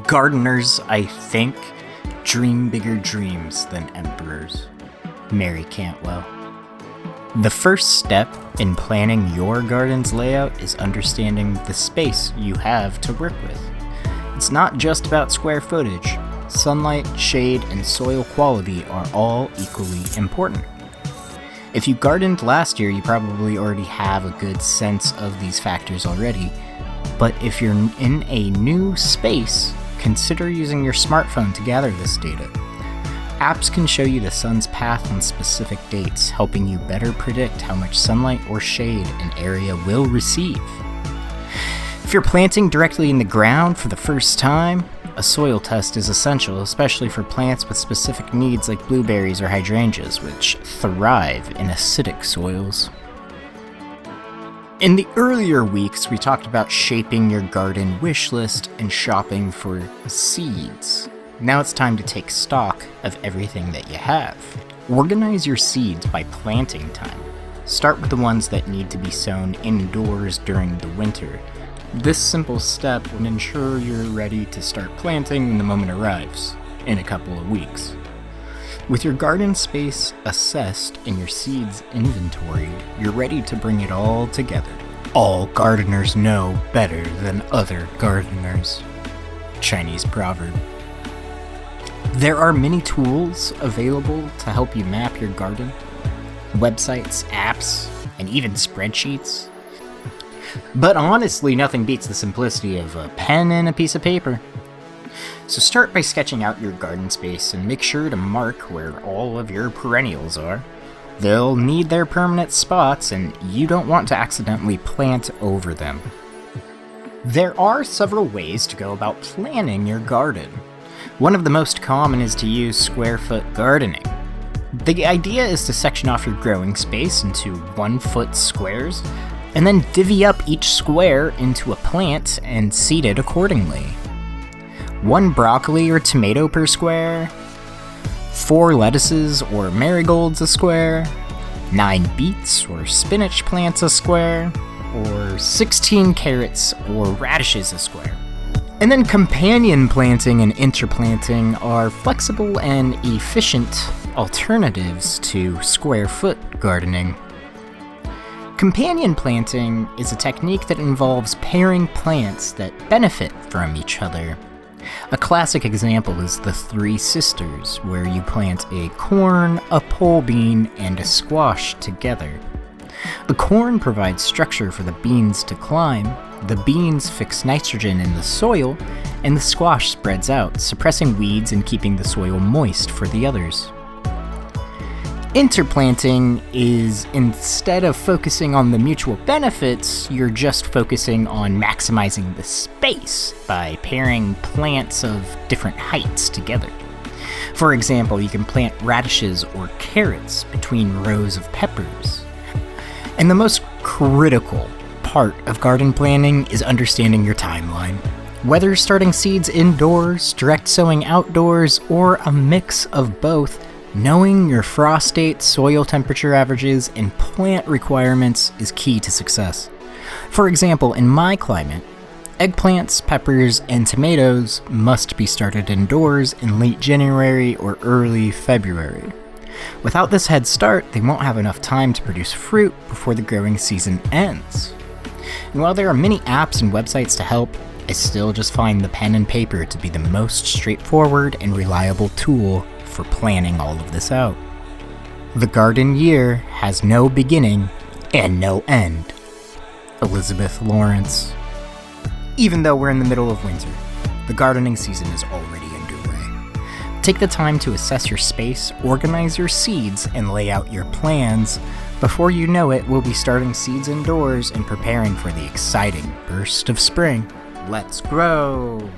Gardeners, I think, dream bigger dreams than emperors. Mary Cantwell. The first step in planning your garden's layout is understanding the space you have to work with. It's not just about square footage. Sunlight, shade, and soil quality are all equally important. If you gardened last year, you probably already have a good sense of these factors already. But if you're in a new space, consider using your smartphone to gather this data. Apps can show you the sun's path on specific dates, helping you better predict how much sunlight or shade an area will receive. If you're planting directly in the ground for the first time, a soil test is essential, especially for plants with specific needs like blueberries or hydrangeas, which thrive in acidic soils. In the earlier weeks, we talked about shaping your garden wish list and shopping for seeds. Now it's time to take stock of everything that you have. Organize your seeds by planting time. Start with the ones that need to be sown indoors during the winter. This simple step will ensure you're ready to start planting when the moment arrives, in a couple of weeks. With your garden space assessed and your seeds inventoried, you're ready to bring it all together. All gardeners know better than other gardeners. Chinese proverb. There are many tools available to help you map your garden. Websites, apps, and even spreadsheets. But honestly, nothing beats the simplicity of a pen and a piece of paper. So start by sketching out your garden space and make sure to mark where all of your perennials are. They'll need their permanent spots and you don't want to accidentally plant over them. There are several ways to go about planning your garden. One of the most common is to use square foot gardening. The idea is to section off your growing space into 1 foot squares and then divvy up each square into a plant and seed it accordingly. 1 broccoli or tomato per square, 4 lettuces or marigolds a square, 9 beets or spinach plants a square, or 16 carrots or radishes a square. And then companion planting and interplanting are flexible and efficient alternatives to square foot gardening. Companion planting is a technique that involves pairing plants that benefit from each other. A classic example is the Three Sisters, where you plant a corn, a pole bean, and a squash together. The corn provides structure for the beans to climb, the beans fix nitrogen in the soil, and the squash spreads out, suppressing weeds and keeping the soil moist for the others. Interplanting is, instead of focusing on the mutual benefits, you're just focusing on maximizing the space by pairing plants of different heights together. For example, you can plant radishes or carrots between rows of peppers. And the most critical part of garden planning is understanding your timeline. Whether starting seeds indoors, direct sowing outdoors, or a mix of both, knowing your frost date, soil temperature averages, and plant requirements is key to success. For example, in my climate, eggplants, peppers, and tomatoes must be started indoors in late January or early February. Without this head start, they won't have enough time to produce fruit before the growing season ends. And while there are many apps and websites to help, I still just find the pen and paper to be the most straightforward and reliable tool for planning all of this out. The garden year has no beginning and no end. Elizabeth Lawrence. Even though we're in the middle of winter, the gardening season is already underway. Take the time to assess your space, organize your seeds, and lay out your plans. Before you know it, we'll be starting seeds indoors and preparing for the exciting burst of spring. Let's grow!